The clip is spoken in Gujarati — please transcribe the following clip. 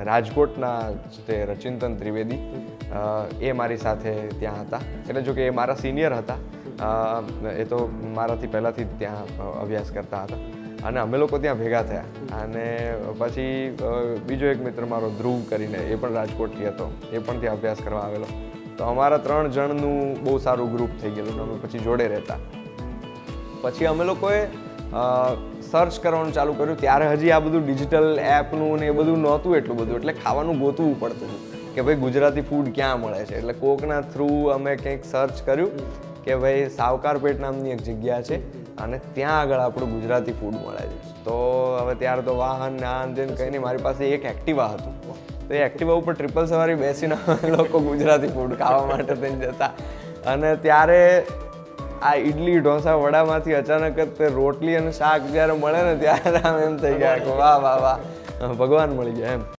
રાજકોટના તે રચિંતન ત્રિવેદી એ મારી સાથે ત્યાં હતા. એટલે જો કે એ મારા સિનિયર હતા, એ તો મારાથી પહેલાંથી ત્યાં અભ્યાસ કરતા હતા અને અમે લોકો ત્યાં ભેગા થયા. અને પછી બીજો એક મિત્ર મારો ધ્રુવ કરીને, એ પણ રાજકોટથી હતો, એ પણ ત્યાં અભ્યાસ કરવા આવેલો. તો અમારા 3 જણનું બહુ સારું ગ્રુપ થઈ ગયેલું અને અમે પછી જોડે રહેતા. પછી અમે લોકોએ સર્ચ કરવાનું ચાલુ કર્યું. ત્યારે હજી આ બધું ડિજિટલ એપનું ને એ બધું નહોતું એટલું બધું, એટલે ખાવાનું ગોતવું પડતું હતું કે ભાઈ ગુજરાતી ફૂડ ક્યાં મળે છે. એટલે કોકના થ્રુ અમે કંઈક સર્ચ કર્યું કે ભાઈ સાવકારપેટ નામની એક જગ્યા છે અને ત્યાં આગળ આપણું ગુજરાતી ફૂડ મળે છે. તો હવે ત્યારે તો વાહન ને આન તેન કંઈ નહીં, મારી પાસે એક એક્ટિવા હતું. તો એ એક્ટિવા ઉપર ટ્રિપલ સવારી બેસીને લોકો ગુજરાતી ફૂડ ખાવા માટે થઈને જતા. અને ત્યારે આ ઇડલી ઢોસા વડામાંથી અચાનક જ તે રોટલી અને શાક જ્યારે મળે ને ત્યારે આમ એમ થઈ ગયા કે વાહ વાહ વાહ, ભગવાન મળી ગયા એમ.